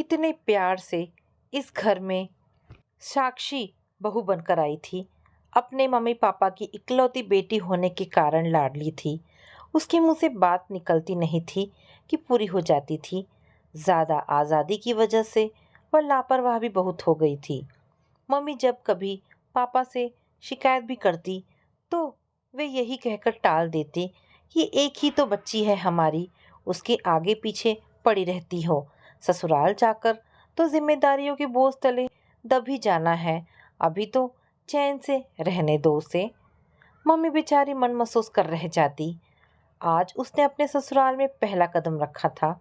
कितने प्यार से इस घर में साक्षी बहू बनकर आई थी। अपने मम्मी पापा की इकलौती बेटी होने के कारण लाडली थी। उसके मुंह से बात निकलती नहीं थी कि पूरी हो जाती थी। ज़्यादा आज़ादी की वजह से वह लापरवाह भी बहुत हो गई थी। मम्मी जब कभी पापा से शिकायत भी करती तो वे यही कहकर टाल देते कि एक ही तो बच्ची है हमारी, उसके आगे पीछे पड़ी रहती हो। ससुराल जाकर तो जिम्मेदारियों के बोझ तले दब ही जाना है, अभी तो चैन से रहने दो उसे। मम्मी बेचारी मन महसूस कर रह जाती। आज उसने अपने ससुराल में पहला कदम रखा था।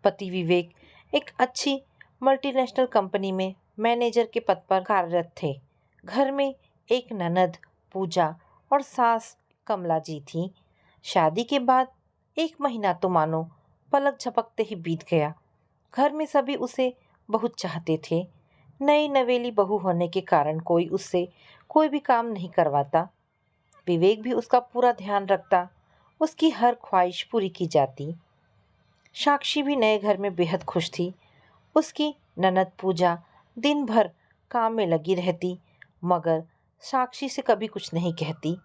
पति विवेक एक अच्छी मल्टीनेशनल कंपनी में मैनेजर के पद पर कार्यरत थे। घर में एक ननद पूजा और सास कमला जी थी। शादी के बाद 1 महीना तो मानो पलक झपकते ही बीत गया। घर में सभी उसे बहुत चाहते थे। नई नवेली बहू होने के कारण कोई उससे कोई भी काम नहीं करवाता। विवेक भी उसका पूरा ध्यान रखता। उसकी हर ख्वाहिश पूरी की जाती। साक्षी भी नए घर में बेहद खुश थी। उसकी ननद पूजा दिन भर काम में लगी रहती, मगर साक्षी से कभी कुछ नहीं कहती।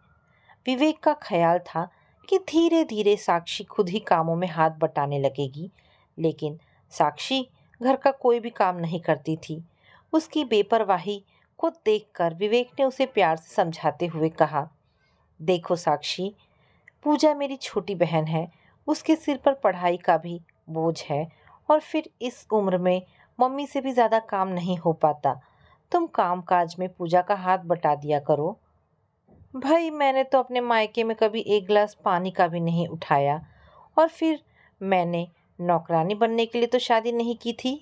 विवेक का ख्याल था कि धीरे धीरे साक्षी खुद ही कामों में हाथ बटाने लगेगी, लेकिन साक्षी घर का कोई भी काम नहीं करती थी। उसकी बेपरवाही को देखकर विवेक ने उसे प्यार से समझाते हुए कहा, देखो साक्षी, पूजा मेरी छोटी बहन है, उसके सिर पर पढ़ाई का भी बोझ है और फिर इस उम्र में मम्मी से भी ज़्यादा काम नहीं हो पाता। तुम काम काज में पूजा का हाथ बटा दिया करो। भाई मैंने तो अपने मायके में कभी एक गिलास पानी का भी नहीं उठाया, और फिर मैंने नौकरानी बनने के लिए तो शादी नहीं की थी।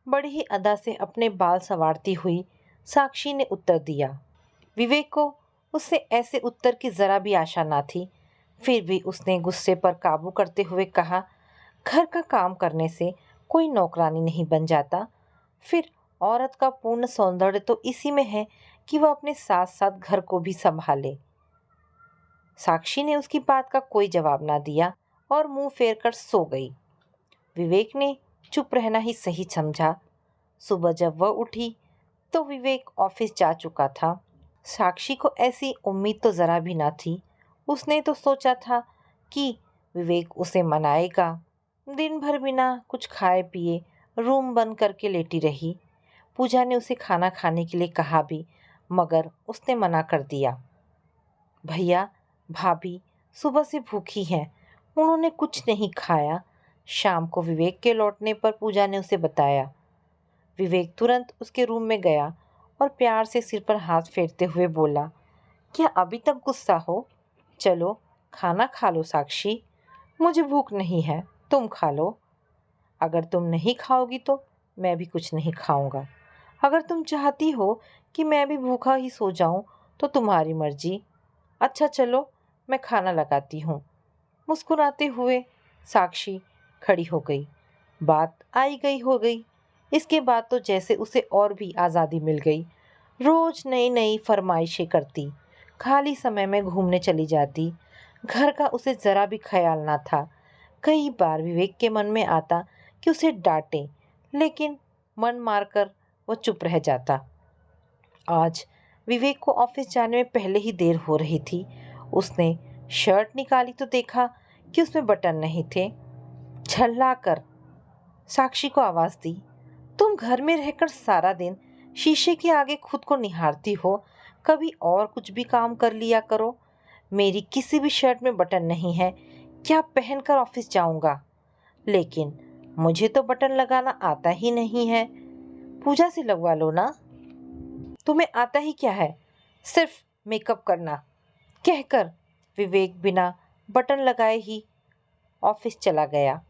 बड़ी ही अदा से अपने बाल संवारती हुई साक्षी ने उत्तर दिया। विवेक को उससे ऐसे उत्तर की जरा भी आशा ना थी। फिर भी उसने गुस्से पर काबू करते हुए कहा, घर का काम करने से कोई नौकरानी नहीं बन जाता। फिर औरत का पूर्ण सौंदर्य तो इसी में है कि वह अपने साथ साथ घर को भी संभाले। साक्षी ने उसकी बात का कोई जवाब ना दिया और मुंह फेर कर सो गई। विवेक ने चुप रहना ही सही समझा। सुबह जब वह उठी तो विवेक ऑफिस जा चुका था। साक्षी को ऐसी उम्मीद तो ज़रा भी ना थी। उसने तो सोचा था कि विवेक उसे मनाएगा। दिन भर बिना कुछ खाए पिए रूम बंद करके लेटी रही। पूजा ने उसे खाना खाने के लिए कहा भी, मगर उसने मना कर दिया। भैया भाभी सुबह से भूखी हैं, उन्होंने कुछ नहीं खाया। शाम को विवेक के लौटने पर पूजा ने उसे बताया। विवेक तुरंत उसके रूम में गया और प्यार से सिर पर हाथ फेरते हुए बोला, क्या अभी तक गुस्सा हो? चलो खाना खा लो साक्षी, मुझे भूख नहीं है, तुम खा लो। अगर तुम नहीं खाओगी तो मैं भी कुछ नहीं खाऊंगा। अगर तुम चाहती हो कि मैं भी भूखा ही सो जाऊं तो तुम्हारी मर्जी। अच्छा चलो मैं खाना लगाती हूँ। मुस्कुराते हुए साक्षी खड़ी हो गई। बात आई गई हो गई। इसके बाद तो जैसे उसे और भी आज़ादी मिल गई। रोज नई नई फरमाइशें करती, खाली समय में घूमने चली जाती। घर का उसे ज़रा भी ख्याल ना था। कई बार विवेक के मन में आता कि उसे डांटे, लेकिन मन मारकर वह चुप रह जाता। आज विवेक को ऑफिस जाने में पहले ही देर हो रही थी। उसने शर्ट निकाली तो देखा कि उसमें बटन नहीं थे। झल्लाकर साक्षी को आवाज़ दी, तुम घर में रहकर सारा दिन शीशे के आगे खुद को निहारती हो, कभी और कुछ भी काम कर लिया करो। मेरी किसी भी शर्ट में बटन नहीं है, क्या पहनकर ऑफिस जाऊंगा? लेकिन मुझे तो बटन लगाना आता ही नहीं है। पूजा से लगवा लो ना। तुम्हें आता ही क्या है, सिर्फ मेकअप करना। कहकर विवेक बिना बटन लगाए ही ऑफिस चला गया।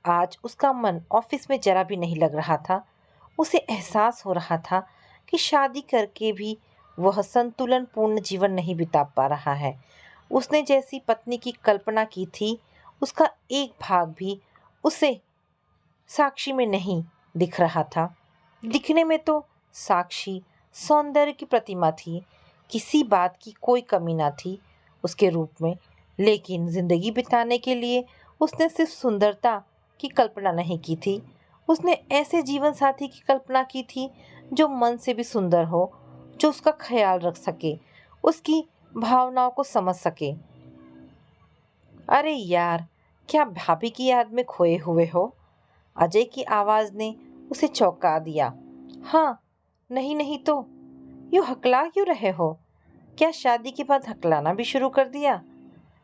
आज उसका मन ऑफिस में जरा भी नहीं लग रहा था। उसे एहसास हो रहा था कि शादी करके भी वह संतुलन पूर्ण जीवन नहीं बिता पा रहा है। उसने जैसी पत्नी की कल्पना की थी, उसका एक भाग भी उसे साक्षी में नहीं दिख रहा था। दिखने में तो साक्षी सौंदर्य की प्रतिमा थी, किसी बात की कोई कमी ना थी उसके रूप में, लेकिन जिंदगी बिताने के लिए उसने सिर्फ सुंदरता की कल्पना नहीं की थी, उसने ऐसे जीवन साथी की कल्पना की थी जो मन से भी सुंदर हो, जो उसका ख्याल रख सके, उसकी भावनाओं को समझ सके। अरे यार, क्या भाभी की याद में खोए हुए हो? अजय की आवाज ने उसे चौंका दिया। हाँ, नहीं नहीं तो यूं हकला क्यों रहे हो? क्या शादी के बाद हकलाना भी शुरू कर दिया?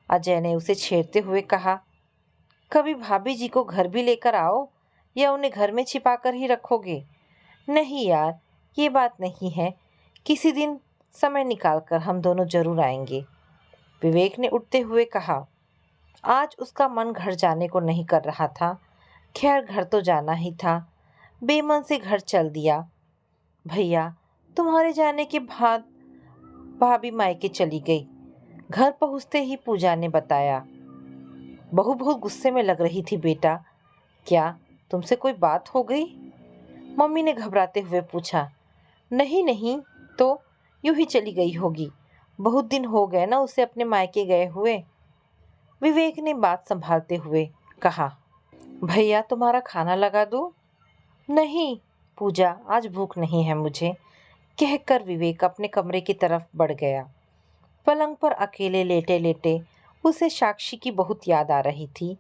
अजय ने उसे छेड़ते हुए कहा। कभी भाभी जी को घर भी लेकर आओ, या उन्हें घर में छिपा कर ही रखोगे? नहीं यार, ये बात नहीं है। किसी दिन समय निकाल कर हम दोनों जरूर आएंगे, विवेक ने उठते हुए कहा। आज उसका मन घर जाने को नहीं कर रहा था। खैर, घर तो जाना ही था। बेमन से घर चल दिया। भैया, तुम्हारे जाने के बाद भाभी मायके चली गई। घर पहुंचते ही पूजा ने बताया। बहू बहुत गुस्से में लग रही थी। बेटा, क्या तुमसे कोई बात हो गई? मम्मी ने घबराते हुए पूछा। नहीं नहीं, तो यूं ही चली गई होगी। बहुत दिन हो गए ना उसे अपने मायके गए हुए, विवेक ने बात संभालते हुए कहा। भैया, तुम्हारा खाना लगा दूं? नहीं पूजा, आज भूख नहीं है मुझे, कहकर विवेक अपने कमरे की तरफ बढ़ गया। पलंग पर अकेले लेटे लेटे उसे साक्षी की बहुत याद आ रही थी।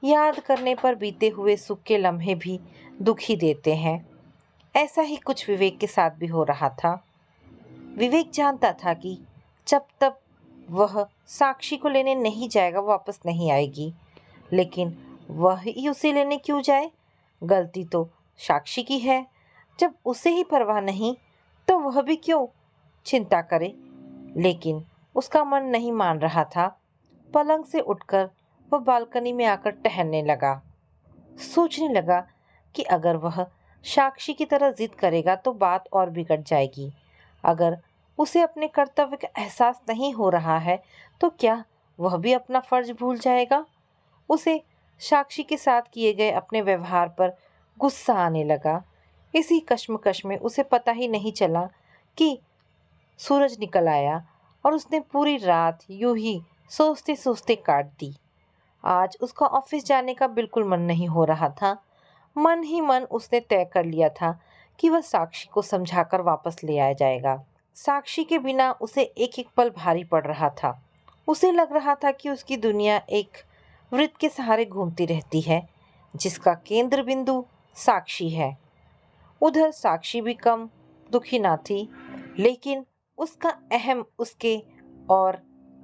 याद करने पर बीते हुए सुख के लम्हे भी दुखी देते हैं। ऐसा ही कुछ विवेक के साथ भी हो रहा था। विवेक जानता था कि जब तक वह साक्षी को लेने नहीं जाएगा वो वापस नहीं आएगी, लेकिन वह ही उसे लेने क्यों जाए? गलती तो साक्षी की है। जब उसे ही परवाह नहीं तो वह भी क्यों चिंता करे? लेकिन उसका मन नहीं मान रहा था। पलंग से उठकर वह बालकनी में आकर टहलने लगा। सोचने लगा कि अगर वह साक्षी की तरह जिद करेगा तो बात और बिगड़ जाएगी। अगर उसे अपने कर्तव्य का एहसास नहीं हो रहा है तो क्या वह भी अपना फर्ज भूल जाएगा? उसे साक्षी के साथ किए गए अपने व्यवहार पर गुस्सा आने लगा। इसी कश्मकश में उसे पता ही नहीं चला कि सूरज निकल आया और उसने पूरी रात यूं ही सोचते सोचते काट दी। आज उसका ऑफिस जाने का बिल्कुल मन नहीं हो रहा था। मन ही मन उसने तय कर लिया था कि वह साक्षी को समझाकर वापस ले आया जाएगा। साक्षी के बिना उसे एक एक पल भारी पड़ रहा था। उसे लग रहा था कि उसकी दुनिया एक वृत्त के सहारे घूमती रहती है, जिसका केंद्र बिंदु साक्षी है। उधर साक्षी भी कम दुखी ना थी, लेकिन उसका अहम उसके और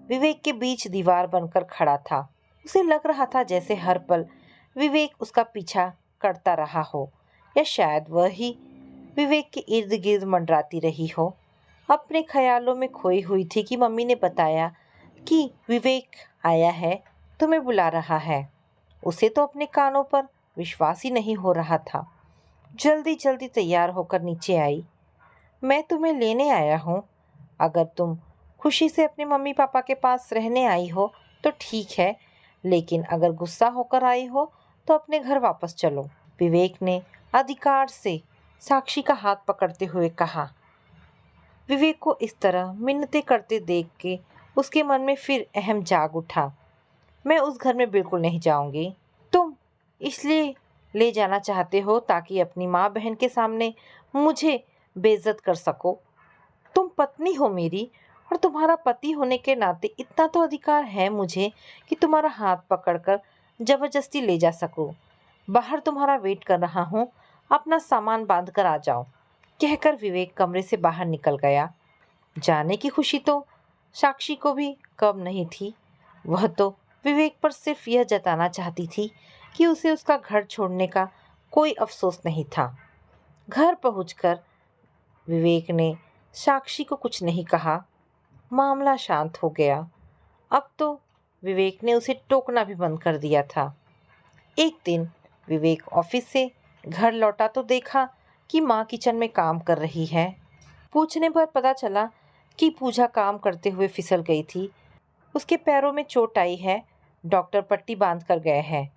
विवेक के बीच दीवार बनकर खड़ा था। उसे लग रहा था जैसे हर पल विवेक उसका पीछा करता रहा हो, या शायद वह ही विवेक के इर्द गिर्द मंडराती रही हो। अपने ख्यालों में खोई हुई थी कि मम्मी ने बताया कि विवेक आया है, तुम्हें बुला रहा है। उसे तो अपने कानों पर विश्वास ही नहीं हो रहा था। जल्दी जल्दी तैयार होकर नीचे आई। मैं तुम्हें लेने आया हूँ। अगर तुम खुशी से अपने मम्मी पापा के पास रहने आई हो तो ठीक है, लेकिन अगर गुस्सा होकर आई हो तो अपने घर वापस चलो, विवेक ने अधिकार से साक्षी का हाथ पकड़ते हुए कहा। विवेक को इस तरह मिन्नतें करते देख के उसके मन में फिर अहम जाग उठा। मैं उस घर में बिल्कुल नहीं जाऊंगी। तुम इसलिए ले जाना चाहते हो ताकि अपनी माँ बहन के सामने मुझे बेइज्जत कर सको। तुम पत्नी हो मेरी, और तुम्हारा पति होने के नाते इतना तो अधिकार है मुझे कि तुम्हारा हाथ पकड़कर जबरदस्ती ले जा सकूं। बाहर तुम्हारा वेट कर रहा हूँ, अपना सामान बांध कर आ जाओ, कहकर विवेक कमरे से बाहर निकल गया। जाने की खुशी तो साक्षी को भी कम नहीं थी। वह तो विवेक पर सिर्फ यह जताना चाहती थी कि उसे उसका घर छोड़ने का कोई अफसोस नहीं था। घर पहुंचकर विवेक ने साक्षी को कुछ नहीं कहा। मामला शांत हो गया। अब तो विवेक ने उसे टोकना भी बंद कर दिया था। एक दिन विवेक ऑफिस से घर लौटा तो देखा कि माँ किचन में काम कर रही है। पूछने पर पता चला कि पूजा काम करते हुए फिसल गई थी। उसके पैरों में चोट आई है। डॉक्टर पट्टी बांध कर गए हैं।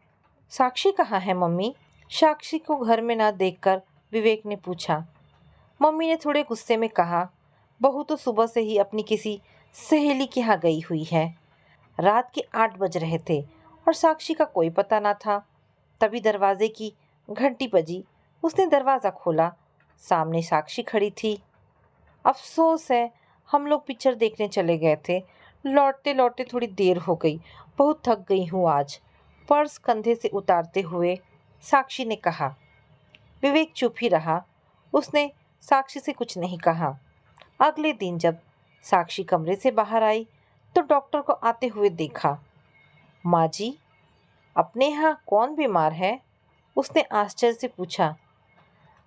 साक्षी कहाँ है मम्मी? साक्षी को घर में ना देखकर विवेक ने पूछा। मम्मी ने थोड़े गुस्से में कहा, बहू तो सुबह से ही अपनी किसी सहेली के यहाँ गई हुई है। रात के 8 बज रहे थे और साक्षी का कोई पता ना था। तभी दरवाजे की घंटी बजी। उसने दरवाज़ा खोला। सामने साक्षी खड़ी थी। अफ़सोस है, हम लोग पिक्चर देखने चले गए थे। लौटते लौटते थोड़ी देर हो गई। बहुत थक गई हूँ आज। पर्स कंधे से उतारते हुए साक्षी ने कहा। विवेक चुप ही रहा। उसने साक्षी से कुछ नहीं कहा। अगले दिन जब साक्षी कमरे से बाहर आई तो डॉक्टर को आते हुए देखा। माँ जी, अपने यहाँ कौन बीमार है? उसने आश्चर्य से पूछा।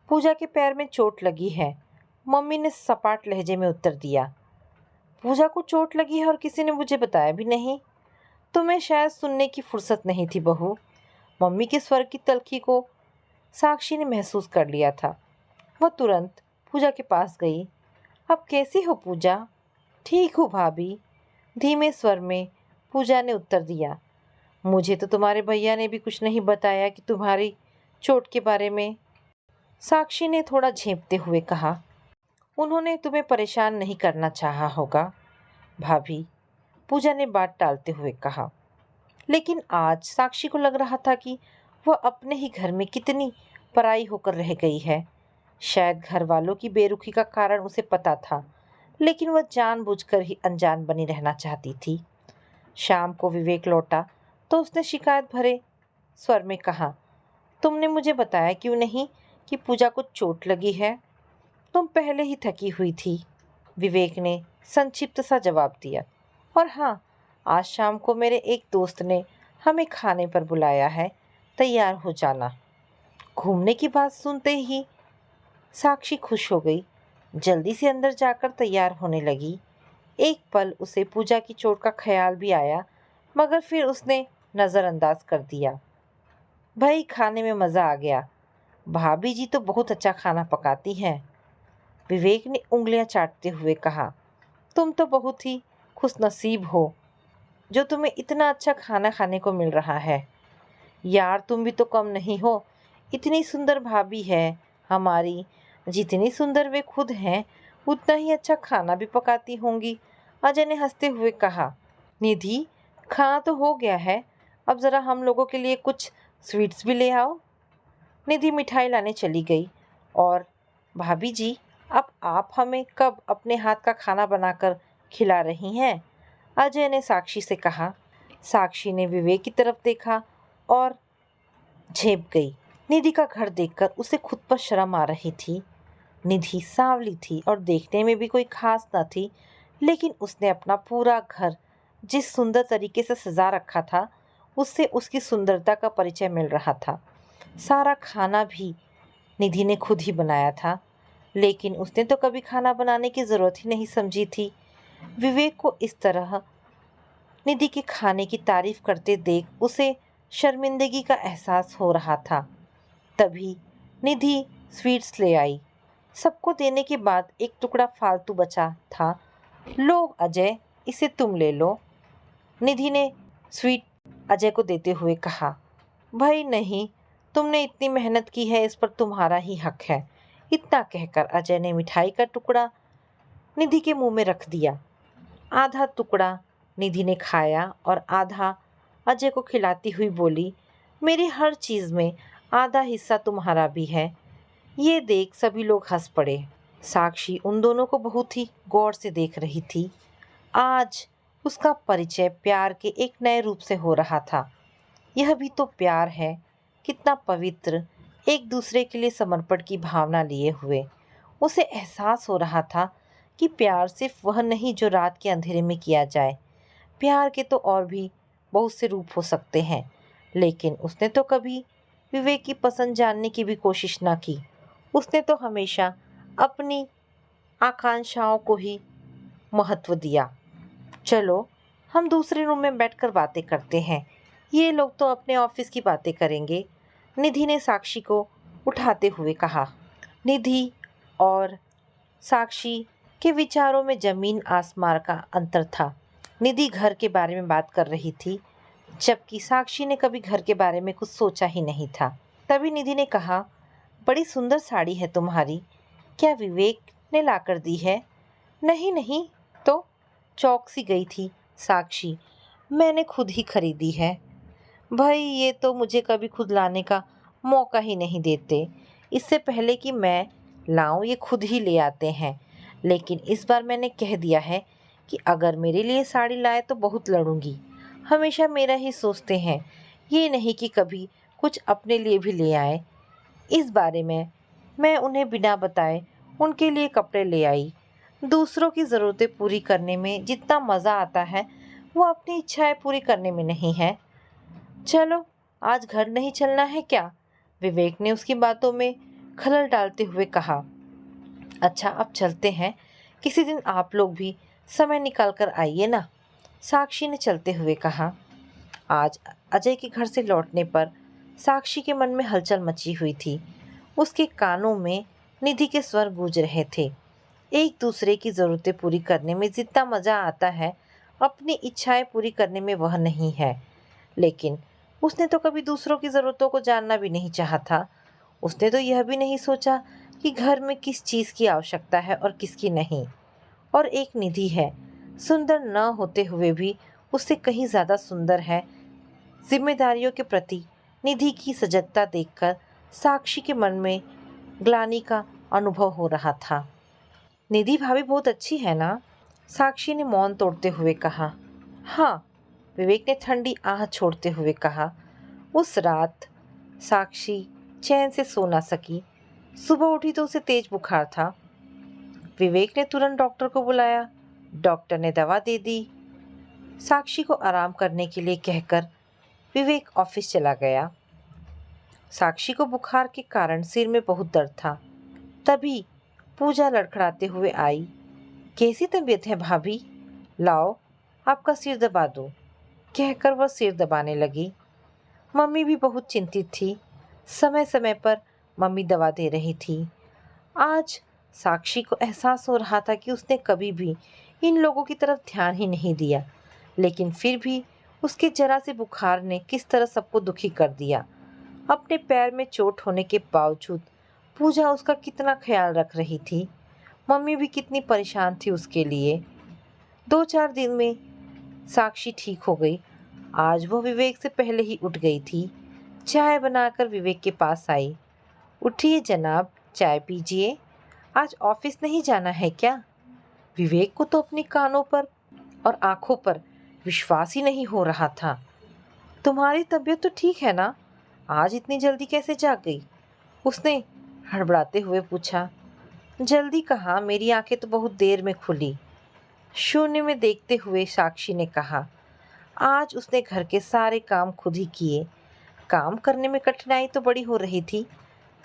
पूजा के पैर में चोट लगी है, मम्मी ने सपाट लहजे में उत्तर दिया। पूजा को चोट लगी है और किसी ने मुझे बताया भी नहीं? तुम्हें शायद सुनने की फुर्सत नहीं थी बहू। मम्मी के स्वर की तलखी को साक्षी ने महसूस कर लिया था। वह तुरंत पूजा के पास गई। अब कैसी हो पूजा? ठीक हूँ भाभी, धीमे स्वर में पूजा ने उत्तर दिया। मुझे तो तुम्हारे भैया ने भी कुछ नहीं बताया कि तुम्हारी चोट के बारे में। साक्षी ने थोड़ा झेंपते हुए कहा। उन्होंने तुम्हें परेशान नहीं करना चाहा होगा भाभी, पूजा ने बात टालते हुए कहा। लेकिन आज साक्षी को लग रहा था कि वह अपने ही घर में कितनी पराई होकर रह गई है। शायद घर वालों की बेरुखी का कारण उसे पता था, लेकिन वह जानबूझकर ही अनजान बनी रहना चाहती थी। शाम को विवेक लौटा तो उसने शिकायत भरे स्वर में कहा, तुमने मुझे बताया क्यों नहीं कि पूजा को चोट लगी है? तुम पहले ही थकी हुई थी। विवेक ने संक्षिप्त सा जवाब दिया। और हाँ, आज शाम को मेरे एक दोस्त ने हमें खाने पर बुलाया है, तैयार हो जाना। घूमने की बात सुनते ही साक्षी खुश हो गई। जल्दी से अंदर जाकर तैयार होने लगी। एक पल उसे पूजा की चोट का ख्याल भी आया, मगर फिर उसने नज़रअंदाज कर दिया। भाई, खाने में मज़ा आ गया। भाभी जी तो बहुत अच्छा खाना पकाती हैं। विवेक ने उंगलियां चाटते हुए कहा। तुम तो बहुत ही खुशनसीब हो जो तुम्हें इतना अच्छा खाना खाने को मिल रहा है। यार, तुम भी तो कम नहीं हो। इतनी सुंदर भाभी है हमारी, जितनी सुंदर वे खुद हैं उतना ही अच्छा खाना भी पकाती होंगी। अजय ने हंसते हुए कहा। निधि, खाना तो हो गया है, अब ज़रा हम लोगों के लिए कुछ स्वीट्स भी ले आओ। निधि मिठाई लाने चली गई। और भाभी जी, अब आप हमें कब अपने हाथ का खाना बनाकर खिला रही हैं? अजय ने साक्षी से कहा। साक्षी ने विवेक की तरफ देखा और झेप गई। निधि का घर देखकर उसे खुद पर शर्म आ रही थी। निधि सांवली थी और देखने में भी कोई खास न थी, लेकिन उसने अपना पूरा घर जिस सुंदर तरीके से सजा रखा था, उससे उसकी सुंदरता का परिचय मिल रहा था। सारा खाना भी निधि ने खुद ही बनाया था, लेकिन उसने तो कभी खाना बनाने की ज़रूरत ही नहीं समझी थी। विवेक को इस तरह निधि के खाने की तारीफ करते देख उसे शर्मिंदगी का एहसास हो रहा था। तभी निधि स्वीट्स ले आई। सबको देने के बाद एक टुकड़ा फालतू बचा था। लो अजय, इसे तुम ले लो। निधि ने स्वीट अजय को देते हुए कहा। भाई नहीं, तुमने इतनी मेहनत की है, इस पर तुम्हारा ही हक है। इतना कहकर अजय ने मिठाई का टुकड़ा निधि के मुंह में रख दिया। आधा टुकड़ा निधि ने खाया और आधा अजय को खिलाती हुई बोली, मेरी हर चीज़ में आधा हिस्सा तुम्हारा भी है। ये देख सभी लोग हंस पड़े। साक्षी उन दोनों को बहुत ही गौर से देख रही थी। आज उसका परिचय प्यार के एक नए रूप से हो रहा था। यह भी तो प्यार है, कितना पवित्र, एक दूसरे के लिए समर्पण की भावना लिए हुए। उसे एहसास हो रहा था कि प्यार सिर्फ वह नहीं जो रात के अंधेरे में किया जाए। प्यार के तो और भी बहुत से रूप हो सकते हैं, लेकिन उसने तो कभी विवेक की पसंद जानने की भी कोशिश ना की। उसने तो हमेशा अपनी आकांक्षाओं को ही महत्व दिया। चलो, हम दूसरे रूम में बैठकर बातें करते हैं। ये लोग तो अपने ऑफिस की बातें करेंगे, निधि ने साक्षी को उठाते हुए कहा। निधि और साक्षी के विचारों में जमीन आसमान का अंतर था। निधि घर के बारे में बात कर रही थी, जबकि साक्षी ने कभी घर के बारे में कुछ सोचा ही नहीं था। तभी निधि ने कहा, बड़ी सुंदर साड़ी है तुम्हारी, क्या विवेक ने लाकर दी है? नहीं नहीं, तो चौंक सी गई थी साक्षी। मैंने खुद ही खरीदी है। भाई, ये तो मुझे कभी खुद लाने का मौका ही नहीं देते। इससे पहले कि मैं लाऊं ये खुद ही ले आते हैं। लेकिन इस बार मैंने कह दिया है कि अगर मेरे लिए साड़ी लाए तो बहुत लड़ूंगी। हमेशा मेरा ही सोचते हैं, ये नहीं कि कभी कुछ अपने लिए भी ले आए। इस बारे में मैं उन्हें बिना बताए उनके लिए कपड़े ले आई। दूसरों की ज़रूरतें पूरी करने में जितना मज़ा आता है वो अपनी इच्छाएं पूरी करने में नहीं है। चलो, आज घर नहीं चलना है क्या? विवेक ने उसकी बातों में खलल डालते हुए कहा। अच्छा, अब चलते हैं। किसी दिन आप लोग भी समय निकाल कर आइए ना, साक्षी ने चलते हुए कहा। आज अजय के घर से लौटने पर साक्षी के मन में हलचल मची हुई थी। उसके कानों में निधि के स्वर गूंज रहे थे। एक दूसरे की ज़रूरतें पूरी करने में जितना मज़ा आता है, अपनी इच्छाएं पूरी करने में वह नहीं है। लेकिन उसने तो कभी दूसरों की ज़रूरतों को जानना भी नहीं चाहा था। उसने तो यह भी नहीं सोचा कि घर में किस चीज़ की आवश्यकता है और किसकी नहीं। और एक निधि है, सुंदर न होते हुए भी उससे कहीं ज़्यादा सुंदर है। जिम्मेदारियों के प्रति निधि की सजगता देखकर साक्षी के मन में ग्लानि का अनुभव हो रहा था। निधि भाभी बहुत अच्छी है ना? साक्षी ने मौन तोड़ते हुए कहा। हाँ, विवेक ने ठंडी आह छोड़ते हुए कहा। उस रात साक्षी चैन से सो ना सकी। सुबह उठी तो उसे तेज बुखार था। विवेक ने तुरंत डॉक्टर को बुलाया। डॉक्टर ने दवा दे दी। साक्षी को आराम करने के लिए कहकर विवेक ऑफिस चला गया। साक्षी को बुखार के कारण सिर में बहुत दर्द था। तभी पूजा लड़खड़ाते हुए आई। कैसी तबीयत है भाभी? लाओ, आपका सिर दबा दो, कहकर वह सिर दबाने लगी। मम्मी भी बहुत चिंतित थी। समय समय पर मम्मी दवा दे रही थी। आज साक्षी को एहसास हो रहा था कि उसने कभी भी इन लोगों की तरफ ध्यान ही नहीं दिया। लेकिन फिर भी उसके जरा से बुखार ने किस तरह सबको दुखी कर दिया। अपने पैर में चोट होने के बावजूद पूजा उसका कितना ख्याल रख रही थी। मम्मी भी कितनी परेशान थी उसके लिए। 2-4 दिन में साक्षी ठीक हो गई। आज वो विवेक से पहले ही उठ गई थी। चाय बनाकर विवेक के पास आई। उठिए जनाब, चाय पीजिए। आज ऑफिस नहीं जाना है क्या? विवेक को तो अपने कानों पर और आंखों पर विश्वास ही नहीं हो रहा था। तुम्हारी तबीयत तो ठीक है ना? आज इतनी जल्दी कैसे जाग गई? उसने हड़बड़ाते हुए पूछा। जल्दी कहाँ, मेरी आंखें तो बहुत देर में खुली, शून्य में देखते हुए साक्षी ने कहा। आज उसने घर के सारे काम खुद ही किए। काम करने में कठिनाई तो बड़ी हो रही थी,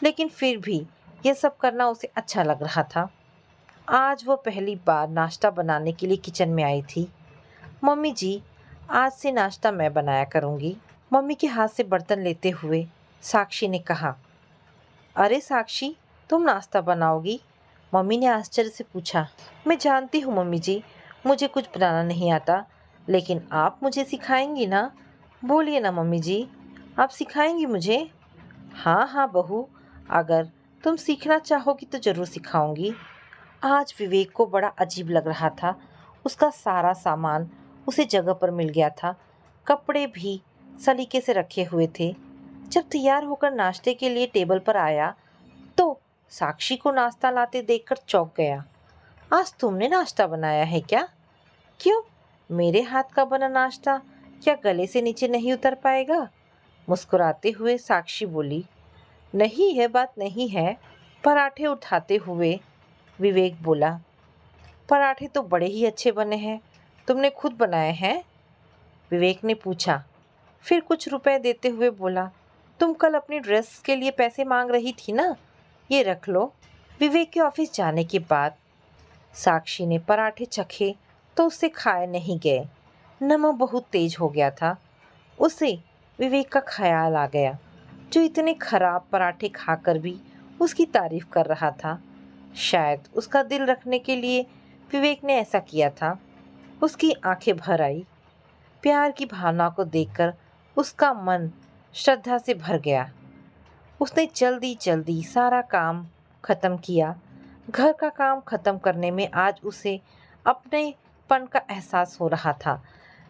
लेकिन फिर भी यह सब करना उसे अच्छा लग रहा था। आज वो पहली बार नाश्ता बनाने के लिए किचन में आई थी। मम्मी जी, आज से नाश्ता मैं बनाया करूँगी, मम्मी के हाथ से बर्तन लेते हुए साक्षी ने कहा। अरे साक्षी, तुम नाश्ता बनाओगी? मम्मी ने आश्चर्य से पूछा। मैं जानती हूँ मम्मी जी, मुझे कुछ बनाना नहीं आता, लेकिन आप मुझे सिखाएंगी ना? बोलिए ना मम्मी जी, आप सिखाएंगी मुझे? हाँ हाँ बहू, अगर तुम सीखना चाहोगी तो ज़रूर सिखाऊंगी। आज विवेक को बड़ा अजीब लग रहा था। उसका सारा सामान उसे जगह पर मिल गया था। कपड़े भी सलीके से रखे हुए थे। जब तैयार होकर नाश्ते के लिए टेबल पर आया तो साक्षी को नाश्ता लाते देखकर चौंक गया। आज तुमने नाश्ता बनाया है क्या? क्यों? मेरे हाथ का बना नाश्ता क्या गले से नीचे नहीं उतर पाएगा? मुस्कुराते हुए साक्षी बोली। नहीं, यह बात नहीं है। पराठे उठाते हुए विवेक बोला। पराठे तो बड़े ही अच्छे बने हैं। तुमने खुद बनाए हैं? विवेक ने पूछा। फिर कुछ रुपए देते हुए बोला। तुम कल अपनी ड्रेस के लिए पैसे मांग रही थी ना, ये रख लो। विवेक के ऑफिस जाने के बाद साक्षी ने पराठे चखे तो उससे खाए नहीं गए। नमक बहुत तेज हो गया था। उसे विवेक का ख्याल आ गया, जो इतने खराब पराठे खाकर भी उसकी तारीफ कर रहा था। शायद उसका दिल रखने के लिए विवेक ने ऐसा किया था। उसकी आंखें भर आई। प्यार की भावना को देखकर उसका मन श्रद्धा से भर गया। उसने जल्दी जल्दी सारा काम खत्म किया। घर का काम खत्म करने में आज उसे अपनेपन का एहसास हो रहा था।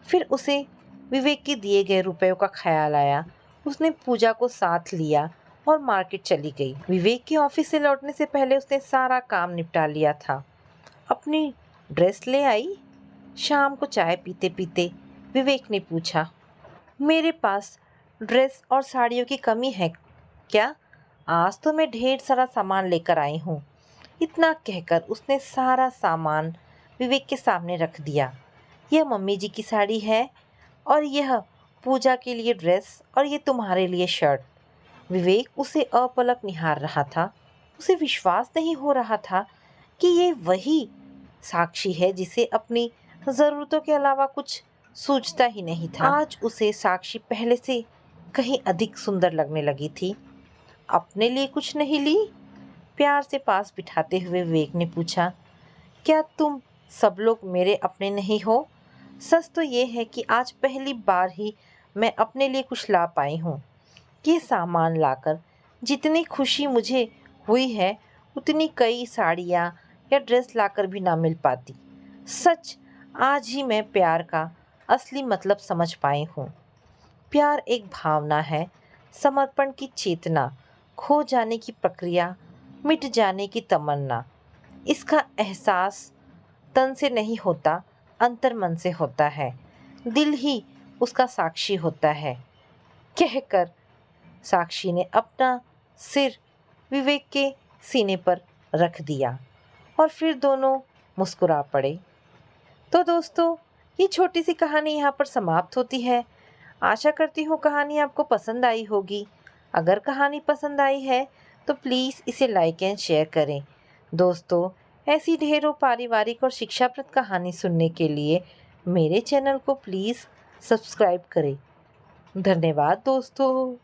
फिर उसे विवेक के दिए गए रुपयों का ख्याल आया। उसने पूजा को साथ लिया और मार्केट चली गई। विवेक के ऑफिस से लौटने से पहले उसने सारा काम निपटा लिया था। अपनी ड्रेस ले आई? शाम को चाय पीते पीते विवेक ने पूछा। मेरे पास ड्रेस और साड़ियों की कमी है क्या? आज तो मैं ढेर सारा सामान लेकर आई हूँ। इतना कहकर उसने सारा सामान विवेक के सामने रख दिया। यह मम्मी जी की साड़ी है और यह पूजा के लिए ड्रेस और ये तुम्हारे लिए शर्ट। विवेक उसे अपलक निहार रहा था। उसे विश्वास नहीं हो रहा था कि ये वही साक्षी है जिसे अपनी ज़रूरतों के अलावा कुछ सूझता ही नहीं था। आज उसे साक्षी पहले से कहीं अधिक सुंदर लगने लगी थी। अपने लिए कुछ नहीं ली? प्यार से पास बिठाते हुए विवेक ने पूछा। क्या तुम सब लोग मेरे अपने नहीं हो? सच तो ये है कि आज पहली बार ही मैं अपने लिए कुछ ला पाई हूँ। ये सामान लाकर जितनी खुशी मुझे हुई है उतनी कई साड़ियाँ या ड्रेस लाकर भी ना मिल पाती। सच आज ही मैं प्यार का असली मतलब समझ पाई हूँ। प्यार एक भावना है, समर्पण की चेतना, खो जाने की प्रक्रिया, मिट जाने की तमन्ना। इसका एहसास तन से नहीं होता, अंतर मन से होता है। दिल ही उसका साक्षी होता है। कहकर साक्षी ने अपना सिर विवेक के सीने पर रख दिया और फिर दोनों मुस्कुरा पड़े। तो दोस्तों, ये छोटी सी कहानी यहाँ पर समाप्त होती है। आशा करती हूँ कहानी आपको पसंद आई होगी। अगर कहानी पसंद आई है तो प्लीज़ इसे लाइक एंड शेयर करें। दोस्तों, ऐसी ढेरों पारिवारिक और शिक्षाप्रद कहानी सुनने के लिए मेरे चैनल को प्लीज़ सब्सक्राइब करें। धन्यवाद दोस्तों।